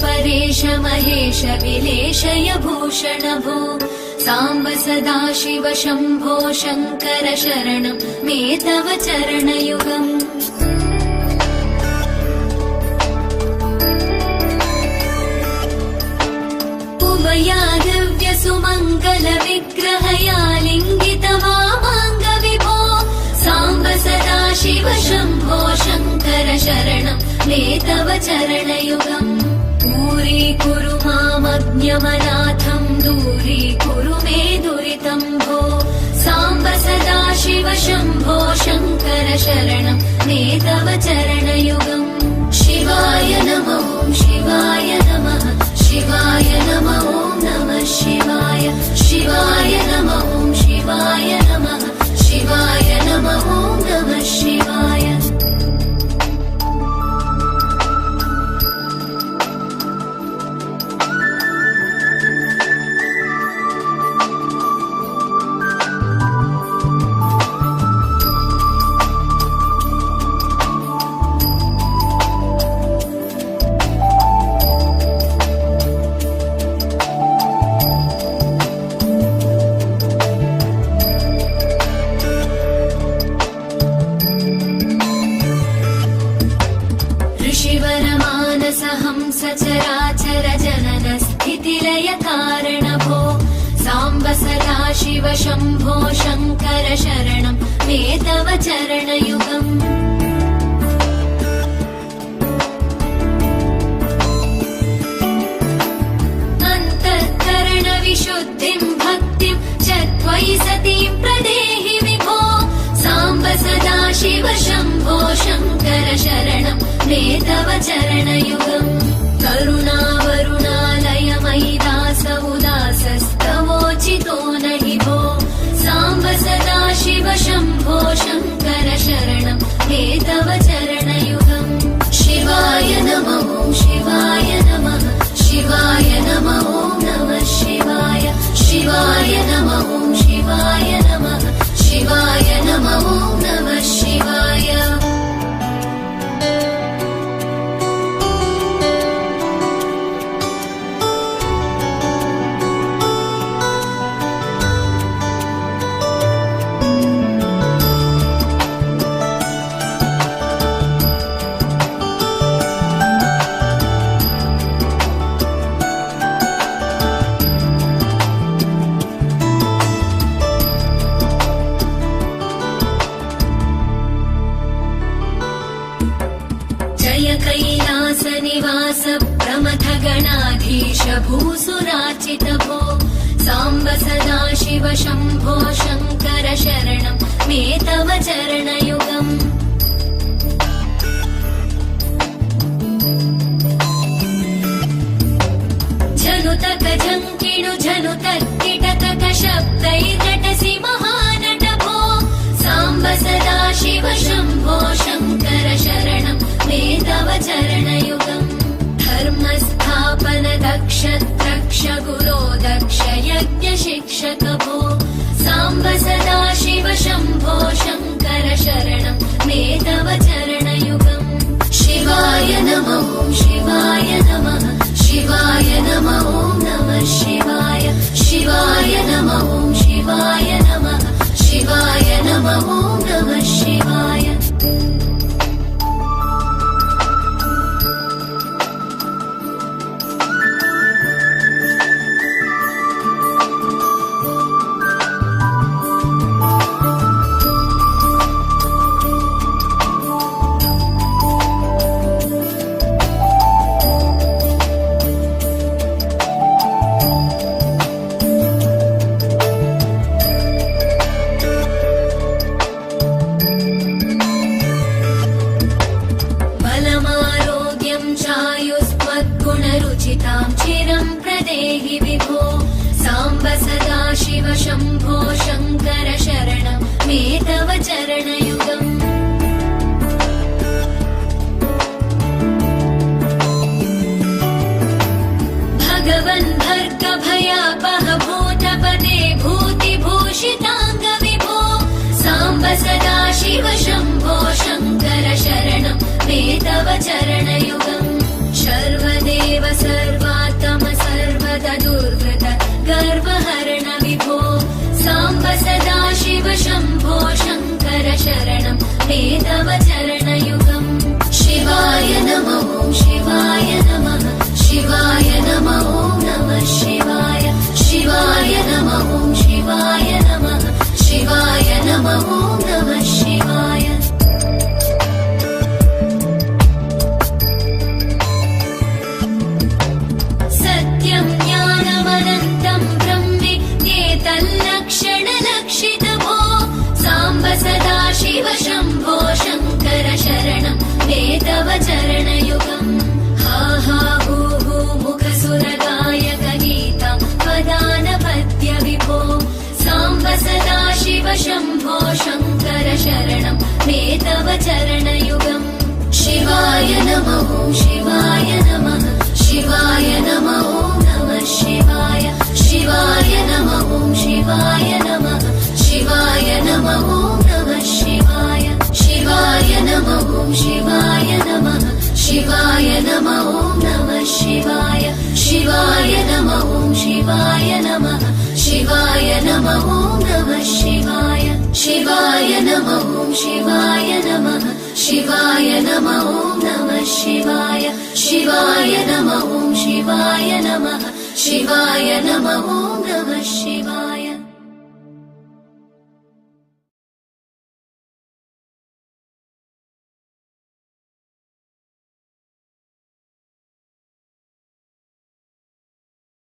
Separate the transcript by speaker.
Speaker 1: परेश महेश विलेशय भूषण भो साम्ब सदाशिव शम्भो शङ्कर शरणं मे तव चरणयुगम्। उमया दिव्य सुमङ्गल विग्रहया लिङ्गित वामाङ्ग विभो साम्ब सदाशिव शम्भो शङ्कर शरणं मे तव चरणयुगम्। दूरीकुरु मामज्ञमनाथं दूरीकुरु मे दुरितं भो साम्ब सदाशिव शम्भो शङ्कर शरणं मे तव चरणयुगम्। शिवाय नमः शिवाय नमः शिवाय नमः नमः शिवाय शिवाय नमः शिवाय नमः शिवाय नमः नमः शिवाय। सचराचर जनन स्थितिलय कारण भो साम्ब सदाशिव शम्भो शङ्कर शरणं मे तव चरणयुगम्। अन्तःकरण विशुद्धिं भक्तिं च त्वयि सतीं प्रदेहि विभो साम्ब सदाशिव शम्भो शङ्कर शरणं मे तव चरणयुगम्। करुणावरुणालय मयि दास उदासस्तवोचितो नहि भो साम्ब सदाशिव शम्भो शङ्कर शरणं मे तव चरणयुगम्। शिवाय नमः शिवाय नमः शिवाय नमः नमः शिवाय शिवाय नमः शिवाय नमः शिवाय नमः नमः शिवाय। कैलास निवास प्रमथ गणाधीश भूसुराचित भो साम्ब सदाशिव शम्भो शङ्कर शरणं मे तव चरणयुगम्। झनुतक झङ्किणु झनुतक किटतक शब्दैर्नटसि महानट भो साम्ब सदाशिव शम्भो शङ्कर शरणं मे तव चरणयुगम्। धर्मस्थापन दक्ष द्रक्ष गुरो दक्ष यज्ञ शिक्षक भो साम्ब सदाशिव शम्भो शङ्कर शरणं मे तव चरणयुगम्। शिवाय नमः शिवाय नमः शिवाय नमः नमः शिवाय शिवाय नमः शिवाय नमः शिवाय नमः नमः शिवाय। चरणयुगम् भगवन् भर्गभयापह भूतपते भूतिभूषिताङ्गविभो साम्ब सदा शिव शम्भो शङ्कर शरणं मे तव चरणयुगम् सर्वदेव सर्वात्म सर्वदा दुर्वृत गर्वहरण विभो साम्ब सदा शिव शम्भो शङ्कर शरणं मे तव चरणयुगम् शिवाय नमः शिवाय नमः शिवाय नमः नमः शिवाय शिवाय नमः शिवाय नमः शिवाय नमः नमः शिवाय सत्यं ज्ञानमनन्तं ब्रह्मेतल्लक्षणलक्षितभो साम्ब सदा शिव शम्भो शङ्कर शरणं मे तव चरणयुगम् हा हा हू हू मुखसुरगायक गीता पदानपद्य विभो साम्ब सदा शिव शम्भो शङ्कर शरणं मे तव चरणयुगम् शिवाय नमः शिवाय नमः शिवाय नमः नमः शिवाय शिवाय नमः शिवाय नमः शिवाय नमः नमः शिवाय शिवाय नमः शिवाय नमः शिवाय नमः नमः शिवाय शिवाय नमः शिवाय नमः शिवाय नमः नमः शिवाय शिवाय नमः शिवाय नमः शिवाय नमः नमः शिवाय शिवाय नमः शिवाय नमः शिवाय नमः नमः शिवाय